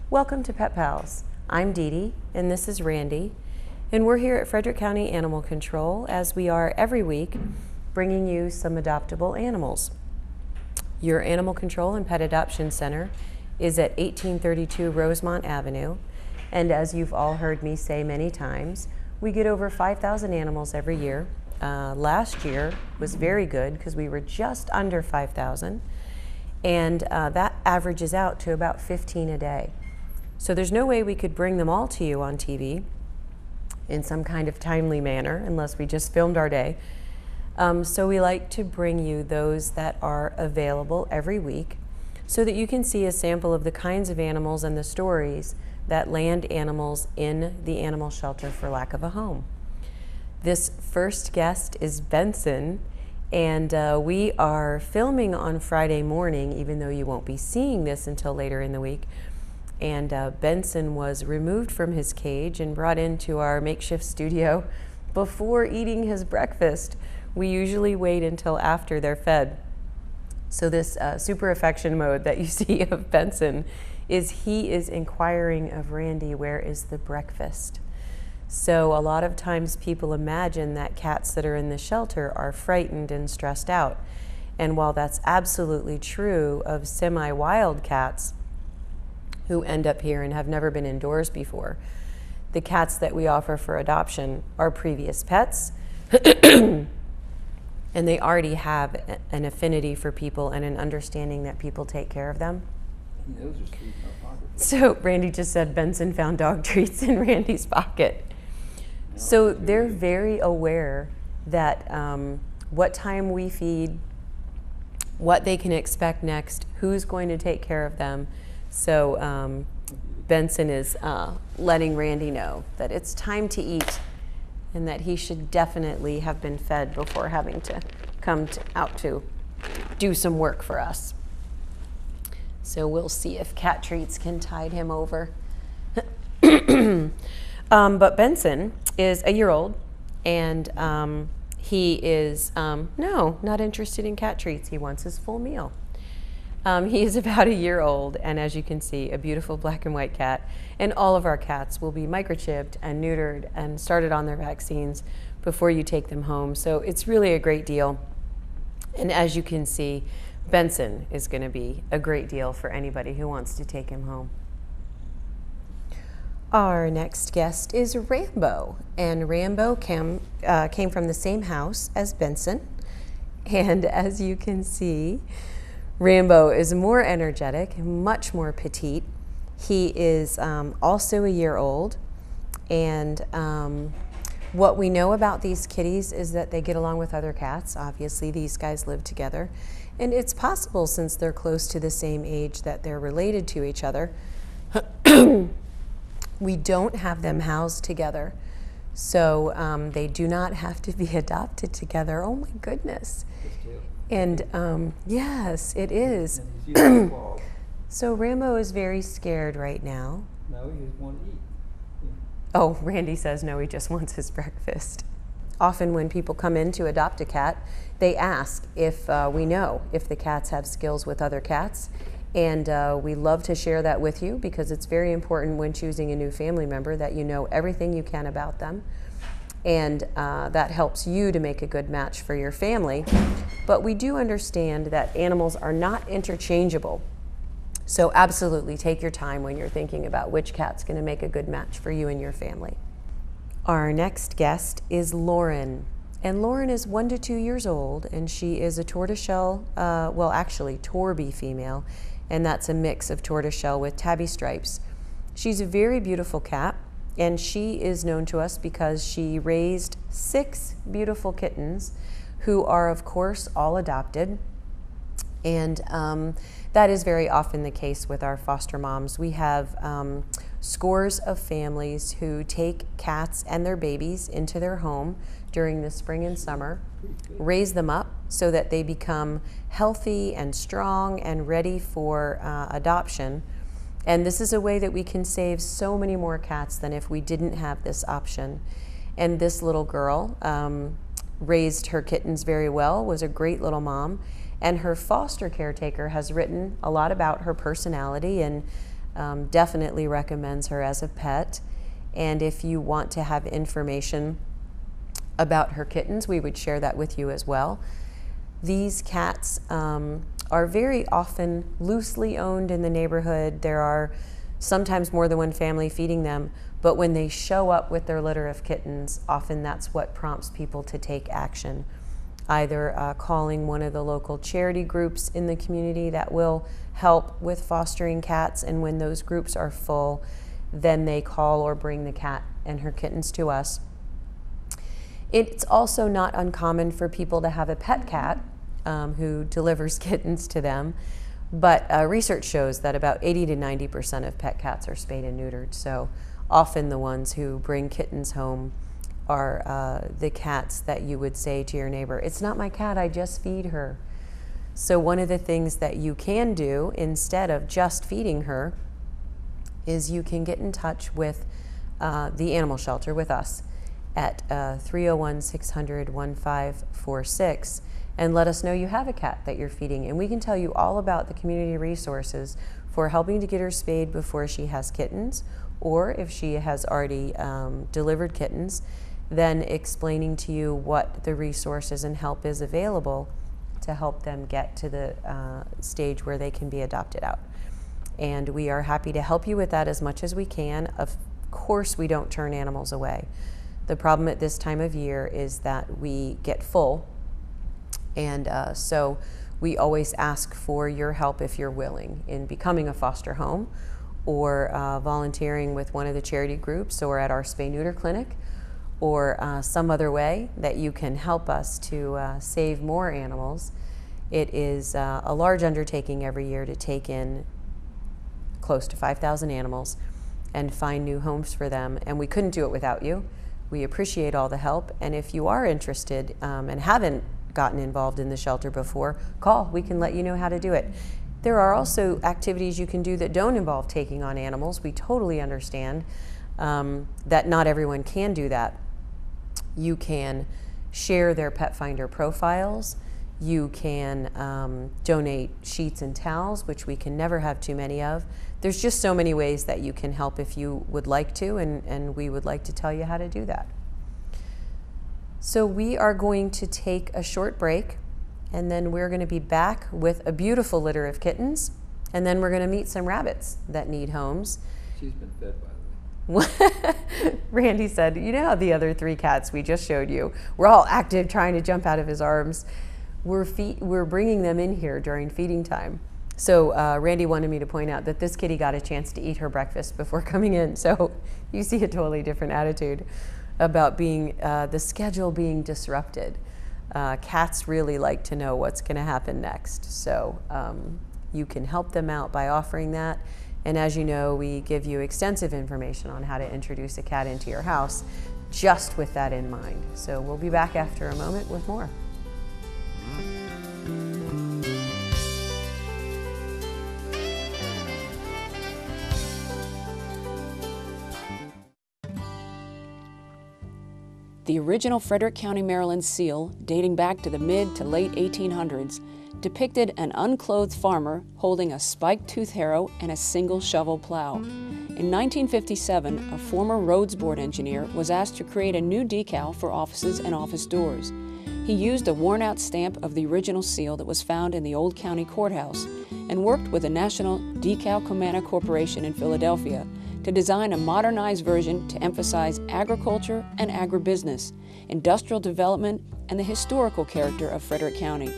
Welcome to Pet Pals. I'm Dee Dee, and this is Randy, and we're here at Frederick County Animal Control, as we are every week, bringing you some adoptable animals. Your Animal Control and Pet Adoption Center is at 1832 Rosemont Avenue, and as you've all heard me say many times, we get over 5,000 animals every year. Last year was very good because we were just under 5,000, and that averages out to about 15 a day. So there's no way we could bring them all to you on TV in some kind of timely manner unless we just filmed our day. So we like to bring you those that are available every week so that you can see a sample of the kinds of animals and the stories that land animals in the animal shelter for lack of a home. This first guest is Benson, and we are filming on Friday morning, even though you won't be seeing this until later in the week. And Benson was removed from his cage and brought into our makeshift studio before eating his breakfast. We usually wait until after they're fed. So this super affection mode that you see of Benson is he is inquiring of Randy, where is the breakfast? So a lot of times people imagine that cats that are in the shelter are frightened and stressed out. And while that's absolutely true of semi-wild cats who end up here and have never been indoors before, the cats that we offer for adoption are previous pets and they already have an affinity for people and an understanding that people take care of them. Those are sweet in our pocket. So Randy just said Benson found dog treats in Randy's pocket. So they're very aware that what time we feed, what they can expect next, who's going to take care of them. So Benson is letting Randy know that it's time to eat and that he should definitely have been fed before having to come out to do some work for us. So we'll see if cat treats can tide him over. But Benson is a year old, and he is, no, not interested in cat treats. He wants his full meal. He is about a year old, and as you can see, a beautiful black and white cat. And all of our cats will be microchipped and neutered and started on their vaccines before you take them home. So it's really a great deal. And as you can see, Benson is going to be a great deal for anybody who wants to take him home. Our next guest is Rambo, and Rambo came from the same house as Benson. And as you can see, Rambo is more energetic, much more petite. He is also a year old, and what we know about these kitties is that they get along with other cats. Obviously, these guys live together, and it's possible, since they're close to the same age, that they're related to each other. We don't have them housed together, so they do not have to be adopted together. Oh my goodness. And yes, it is. So Rambo is very scared right now. No, he just wants to eat. Oh, Randy says no, he just wants his breakfast. Often when people come in to adopt a cat, they ask if we know if the cats have skills with other cats. And we love to share that with you because it's very important when choosing a new family member that you know everything you can about them. And that helps you to make a good match for your family. But we do understand that animals are not interchangeable. So absolutely take your time when you're thinking about which cat's going to make a good match for you and your family. Our next guest is Lauren. And Lauren is 1 to 2 years old, and she is a tortoiseshell, well actually Torby female, and that's a mix of tortoiseshell with tabby stripes. She's a very beautiful cat, and she is known to us because she raised 6 beautiful kittens who are of course all adopted. And that is very often the case with our foster moms. We have scores of families who take cats and their babies into their home during the spring and summer, raise them up so that they become healthy and strong and ready for adoption. And this is a way that we can save so many more cats than if we didn't have this option. And this little girl raised her kittens very well, was a great little mom, and her foster caretaker has written a lot about her personality and definitely recommends her as a pet. And if you want to have information about her kittens, we would share that with you as well. These cats are very often loosely owned in the neighborhood. There are sometimes more than one family feeding them, but when they show up with their litter of kittens, often that's what prompts people to take action, either calling one of the local charity groups in the community that will help with fostering cats, and when those groups are full, then they call or bring the cat and her kittens to us. It's also not uncommon for people to have a pet cat who delivers kittens to them, but research shows that about 80 to 90% of pet cats are spayed and neutered, so often the ones who bring kittens home are the cats that you would say to your neighbor, "It's not my cat, I just feed her." So one of the things that you can do instead of just feeding her is you can get in touch with the animal shelter with us at 301-600-1546 and let us know you have a cat that you're feeding, and we can tell you all about the community resources for helping to get her spayed before she has kittens, or if she has already delivered kittens, then explaining to you what the resources and help is available to help them get to the stage where they can be adopted out. And we are happy to help you with that as much as we can. Of course, we don't turn animals away. The problem at this time of year is that we get full, and so we always ask for your help if you're willing in becoming a foster home or volunteering with one of the charity groups or at our spay-neuter clinic, or some other way that you can help us to save more animals. It is a large undertaking every year to take in close to 5,000 animals and find new homes for them, and we couldn't do it without you. We appreciate all the help, and if you are interested and haven't gotten involved in the shelter before, call. We can let you know how to do it. There are also activities you can do that don't involve taking on animals. We totally understand that not everyone can do that. You can share their pet finder profiles. You can donate sheets and towels, which we can never have too many of. There's just so many ways that you can help if you would like to, and we would like to tell you how to do that. So we are going to take a short break, and then we're going to be back with a beautiful litter of kittens, and then we're going to meet some rabbits that need homes. She's been fed, by the way. Randy said, you know how the other 3 cats we just showed you, we're all active trying to jump out of his arms. We're bringing them in here during feeding time. So Randy wanted me to point out that this kitty got a chance to eat her breakfast before coming in. So you see a totally different attitude about being the schedule being disrupted. Cats really like to know what's going to happen next. So you can help them out by offering that. And as you know, we give you extensive information on how to introduce a cat into your house, just with that in mind. So we'll be back after a moment with more. The original Frederick County, Maryland seal, dating back to the mid to late 1800s, depicted an unclothed farmer holding a spiked tooth harrow and a single shovel plow. In 1957, a former roads board engineer was asked to create a new decal for offices and office doors. He used a worn-out stamp of the original seal that was found in the old county courthouse and worked with the National Decalcomana Corporation in Philadelphia to design a modernized version to emphasize agriculture and agribusiness, industrial development, and the historical character of Frederick County.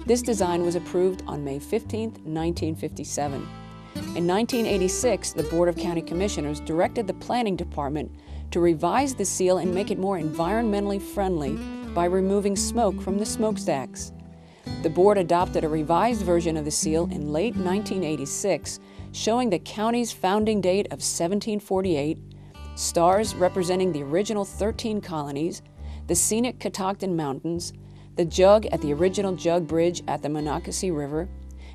This design was approved on May 15, 1957. In 1986, the Board of County Commissioners directed the Planning Department to revise the seal and make it more environmentally friendly by removing smoke from the smokestacks. The board adopted a revised version of the seal in late 1986, showing the county's founding date of 1748, stars representing the original 13 colonies, the scenic Catoctin Mountains, the jug at the original jug bridge at the Monocacy River,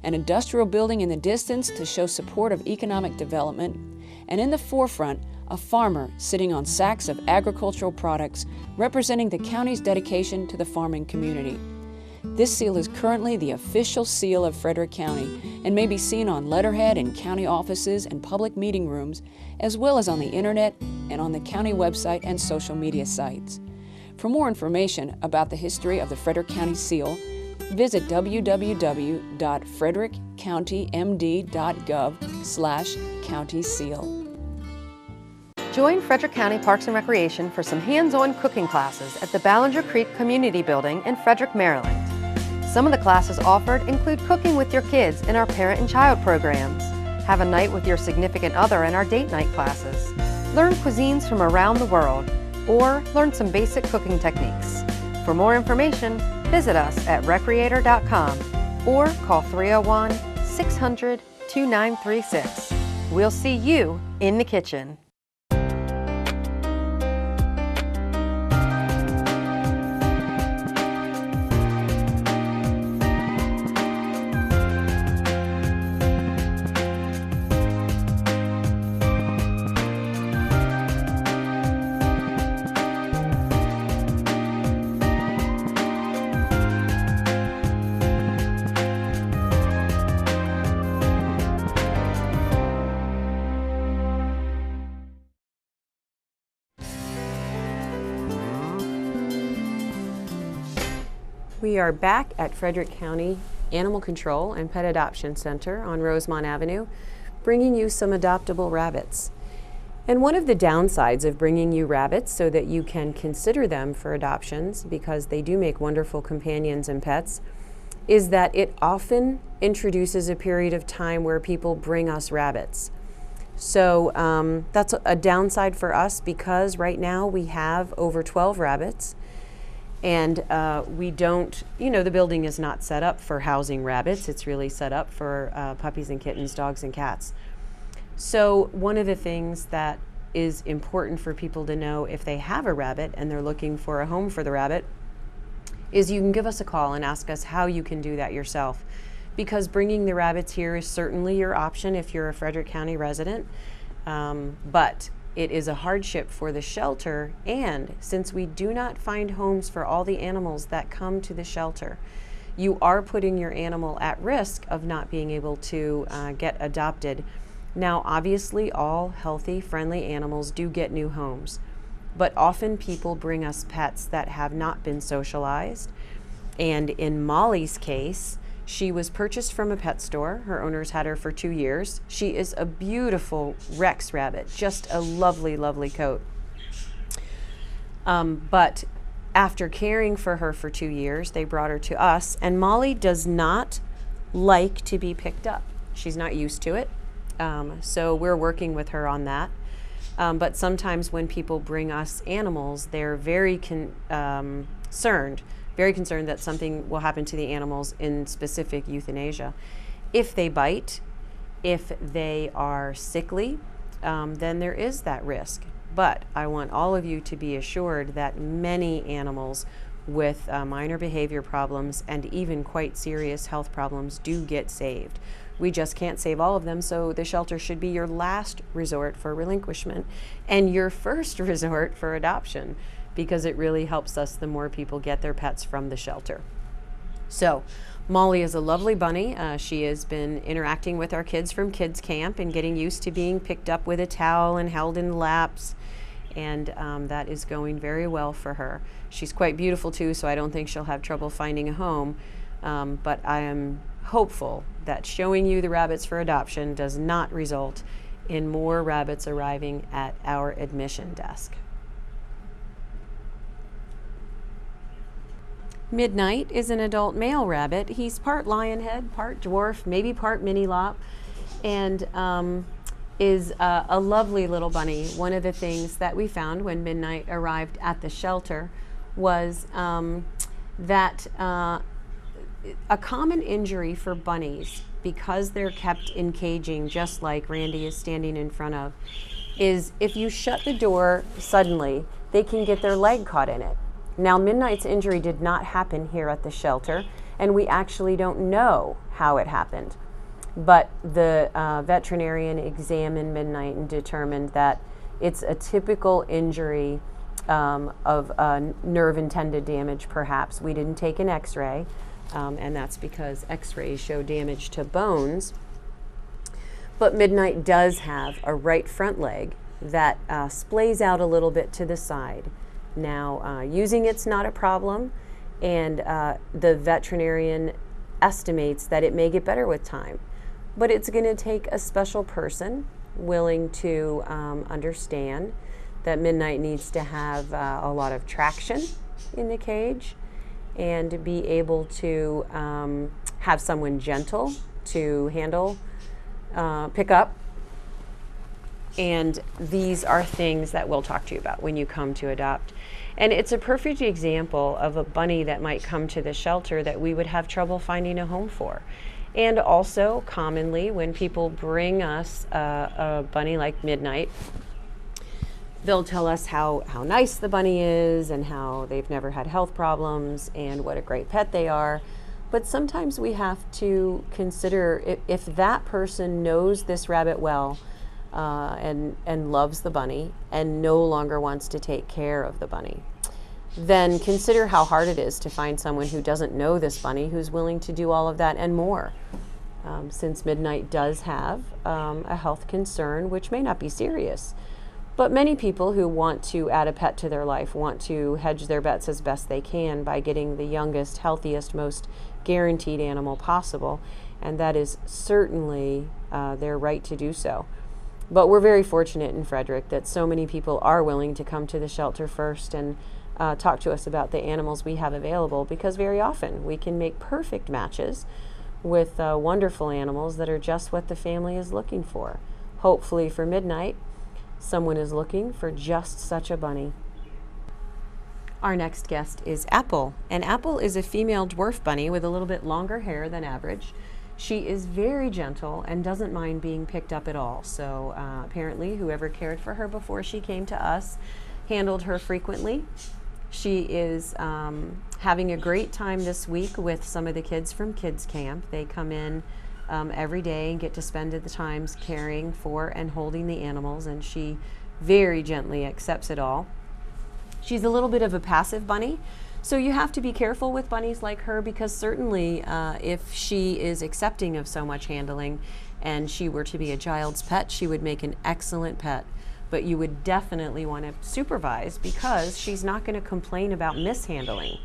an industrial building in the distance to show support of economic development, and in the forefront, a farmer sitting on sacks of agricultural products representing the county's dedication to the farming community. This seal is currently the official seal of Frederick County and may be seen on letterhead in county offices and public meeting rooms, as well as on the internet and on the county website and social media sites. For more information about the history of the Frederick County seal, visit www.frederickcountymd.gov/county seal. Join Frederick County Parks and Recreation for some hands-on cooking classes at the Ballinger Creek Community Building in Frederick, Maryland. Some of the classes offered include cooking with your kids in our parent and child programs, have a night with your significant other in our date night classes, learn cuisines from around the world, or learn some basic cooking techniques. For more information, visit us at recreator.com or call 301-600-2936. We'll see you in the kitchen. We are back at Frederick County Animal Control and Pet Adoption Center on Rosemont Avenue, bringing you some adoptable rabbits. And one of the downsides of bringing you rabbits so that you can consider them for adoptions, because they do make wonderful companions and pets, is that it often introduces a period of time where people bring us rabbits. So that's a downside for us, because right now we have over 12 rabbits. And we don't, the building is not set up for housing rabbits. It's really set up for puppies and kittens, dogs and cats. So one of the things that is important for people to know if they have a rabbit and they're looking for a home for the rabbit is you can give us a call and ask us how you can do that yourself. Because bringing the rabbits here is certainly your option if you're a Frederick County resident, but it is a hardship for the shelter, and since we do not find homes for all the animals that come to the shelter, you are putting your animal at risk of not being able to get adopted. Now, obviously, all healthy, friendly animals do get new homes, but often people bring us pets that have not been socialized. And in Molly's case, she was purchased from a pet store. Her owners had her for 2 years. She is a beautiful Rex rabbit, just a lovely, lovely coat. But after caring for her for 2 years, they brought her to us, and Molly does not like to be picked up. She's not used to it, so we're working with her on that. But sometimes when people bring us animals, they're very concerned that something will happen to the animals, in specific euthanasia. If they bite, if they are sickly, then there is that risk. But I want all of you to be assured that many animals with minor behavior problems and even quite serious health problems do get saved. We just can't save all of them, so the shelter should be your last resort for relinquishment and your first resort for adoption, because it really helps us the more people get their pets from the shelter. So Molly is a lovely bunny. She has been interacting with our kids from kids camp and getting used to being picked up with a towel and held in laps, and that is going very well for her. She's quite beautiful too, so I don't think she'll have trouble finding a home, but I am hopeful that showing you the rabbits for adoption does not result in more rabbits arriving at our admission desk. Midnight is an adult male rabbit. He's part lionhead, part dwarf, maybe part mini lop, and is a lovely little bunny. One of the things that we found when Midnight arrived at the shelter was that a common injury for bunnies, because they're kept in caging just like Randy is standing in front of, is if you shut the door suddenly, they can get their leg caught in it. Now, Midnight's injury did not happen here at the shelter, and we actually don't know how it happened. But the veterinarian examined Midnight and determined that it's a typical injury of nerve and tendon damage, perhaps. We didn't take an x-ray, and that's because x-rays show damage to bones. But Midnight does have a right front leg that splays out a little bit to the side. Now, using it's not a problem, and the veterinarian estimates that it may get better with time. But it's going to take a special person willing to understand that Midnight needs to have a lot of traction in the cage and be able to have someone gentle to handle, pick up. And these are things that we'll talk to you about when you come to adopt. And it's a perfect example of a bunny that might come to the shelter that we would have trouble finding a home for. And also, commonly, when people bring us a bunny like Midnight, they'll tell us how nice the bunny is and how they've never had health problems and what a great pet they are. But sometimes we have to consider if that person knows this rabbit well and loves the bunny and no longer wants to take care of the bunny, then consider how hard it is to find someone who doesn't know this bunny who's willing to do all of that and more. Since Midnight does have a health concern, which may not be serious, but many people who want to add a pet to their life want to hedge their bets as best they can by getting the youngest, healthiest, most guaranteed animal possible, and that is certainly their right to do so. But we're very fortunate in Frederick that so many people are willing to come to the shelter first and talk to us about the animals we have available, because very often we can make perfect matches with wonderful animals that are just what the family is looking for. Hopefully for Midnight, someone is looking for just such a bunny. Our next guest is Apple, and Apple is a female dwarf bunny with a little bit longer hair than average. She is very gentle and doesn't mind being picked up at all. So apparently whoever cared for her before she came to us handled her frequently. She is having a great time this week with some of the kids from Kids Camp. They come in every day and get to spend the times caring for and holding the animals, and she very gently accepts it all. She's a little bit of a passive bunny, so you have to be careful with bunnies like her, because certainly if she is accepting of so much handling and she were to be a child's pet, she would make an excellent pet. But you would definitely want to supervise, because she's not going to complain about mishandling.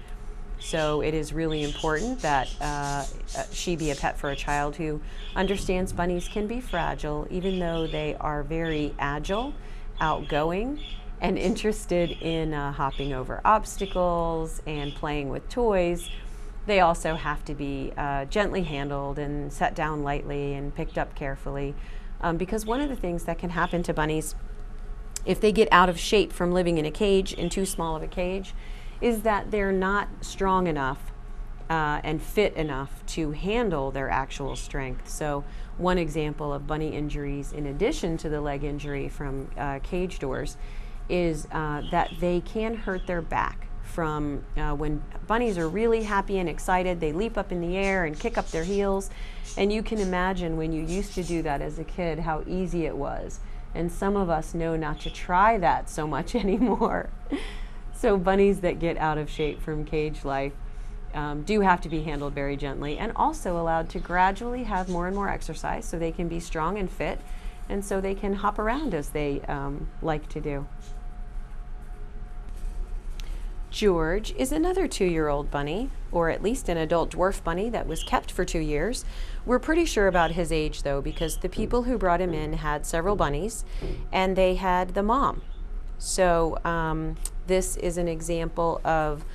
So it is really important that she be a pet for a child who understands bunnies can be fragile, even though they are very agile, outgoing, and interested in hopping over obstacles and playing with toys. They also have to be gently handled and set down lightly and picked up carefully, because one of the things that can happen to bunnies if they get out of shape from living in a cage, in too small of a cage, is that they're not strong enough and fit enough to handle their actual strength. So one example of bunny injuries, in addition to the leg injury from cage doors, is that they can hurt their back from when bunnies are really happy and excited, they leap up in the air and kick up their heels. And you can imagine when you used to do that as a kid, how easy it was. And some of us know not to try that so much anymore. So bunnies that get out of shape from cage life do have to be handled very gently, and also allowed to gradually have more and more exercise so they can be strong and fit, and so they can hop around as they like to do. George is another 2-year-old bunny, or at least an adult dwarf bunny that was kept for 2 years. We're pretty sure about his age though, because the people who brought him in had several bunnies and they had the mom. So this is an example of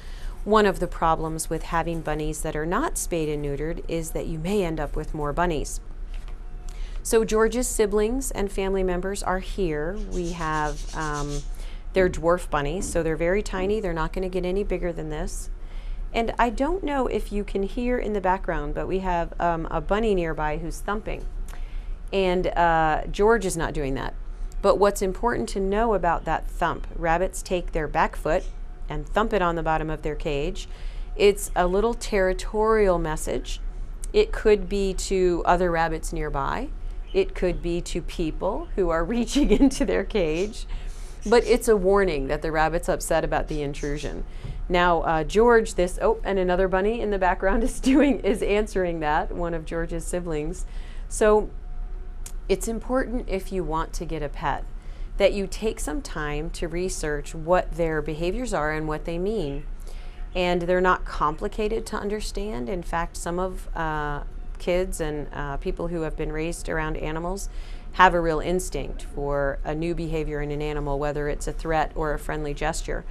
one of the problems with having bunnies that are not spayed and neutered, is that you may end up with more bunnies. So George's siblings and family members are here. We have they're dwarf bunnies, so they're very tiny. They're not going to get any bigger than this. And I don't know if you can hear in the background, but we have a bunny nearby who's thumping. And George is not doing that. But what's important to know about that thump, rabbits take their back foot and thump it on the bottom of their cage. It's a little territorial message. It could be to other rabbits nearby. It could be to people who are reaching into their cage. But it's a warning that the rabbit's upset about the intrusion. Now, George, and another bunny in the background is answering that, one of George's siblings. So it's important, if you want to get a pet, that you take some time to research what their behaviors are and what they mean. And they're not complicated to understand. In fact, some of kids and people who have been raised around animals have a real instinct for a new behavior in an animal, whether it's a threat or a friendly gesture.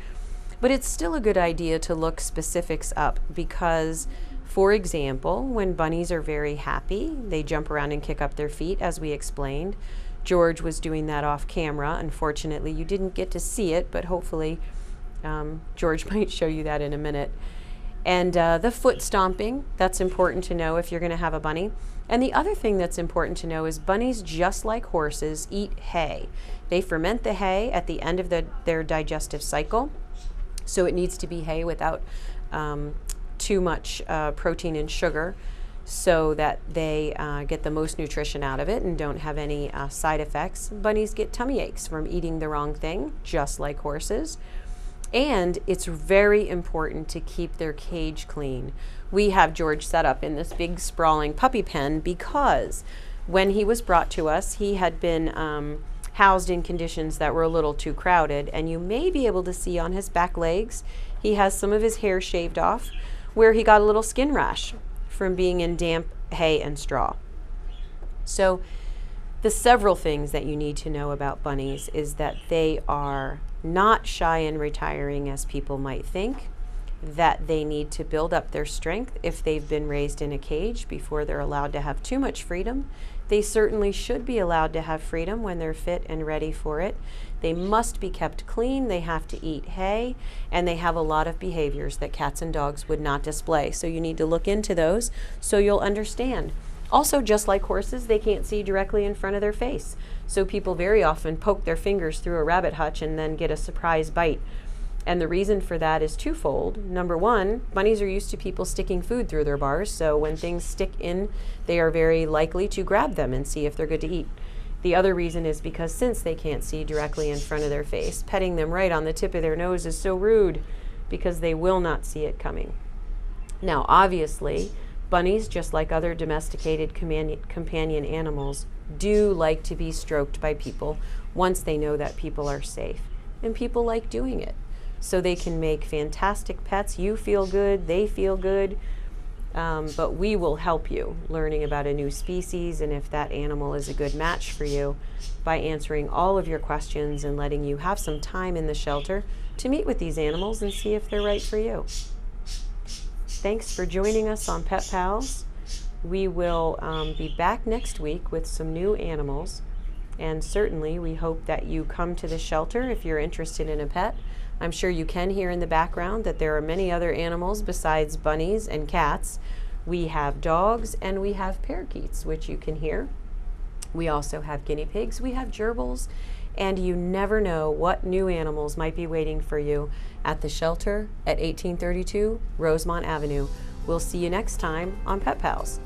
But it's still a good idea to look specifics up because, for example, when bunnies are very happy, they jump around and kick up their feet, as we explained. George was doing that off camera. Unfortunately, you didn't get to see it, but hopefully George might show you that in a minute. And the foot stomping, that's important to know if you're going to have a bunny. And the other thing that's important to know is bunnies, just like horses, eat hay. They ferment the hay at the end of their digestive cycle. So it needs to be hay without too much protein and sugar so that they get the most nutrition out of it and don't have any side effects. Bunnies get tummy aches from eating the wrong thing, just like horses. And it's very important to keep their cage clean. We have George set up in this big sprawling puppy pen because when he was brought to us, he had been housed in conditions that were a little too crowded, and you may be able to see on his back legs, he has some of his hair shaved off where he got a little skin rash from being in damp hay and straw. So the several things that you need to know about bunnies is that they are not shy and retiring as people might think, that they need to build up their strength if they've been raised in a cage before they're allowed to have too much freedom. They certainly should be allowed to have freedom when they're fit and ready for it. They must be kept clean, they have to eat hay, and they have a lot of behaviors that cats and dogs would not display. So you need to look into those so you'll understand. Also, just like horses, they can't see directly in front of their face. So people very often poke their fingers through a rabbit hutch and then get a surprise bite. And the reason for that is twofold. Number one, bunnies are used to people sticking food through their bars, so when things stick in, they are very likely to grab them and see if they're good to eat. The other reason is because since they can't see directly in front of their face, petting them right on the tip of their nose is so rude because they will not see it coming. Now, obviously, bunnies, just like other domesticated companion animals, do like to be stroked by people once they know that people are safe. And people like doing it. So they can make fantastic pets. You feel good, they feel good, but we will help you learning about a new species and if that animal is a good match for you by answering all of your questions and letting you have some time in the shelter to meet with these animals and see if they're right for you. Thanks for joining us on Pet Pals. We will be back next week with some new animals, and certainly we hope that you come to the shelter if you're interested in a pet. I'm sure you can hear in the background that there are many other animals besides bunnies and cats. We have dogs and we have parakeets, which you can hear. We also have guinea pigs, we have gerbils, and you never know what new animals might be waiting for you at the shelter at 1832 Rosemont Avenue. We'll see you next time on Pet Pals.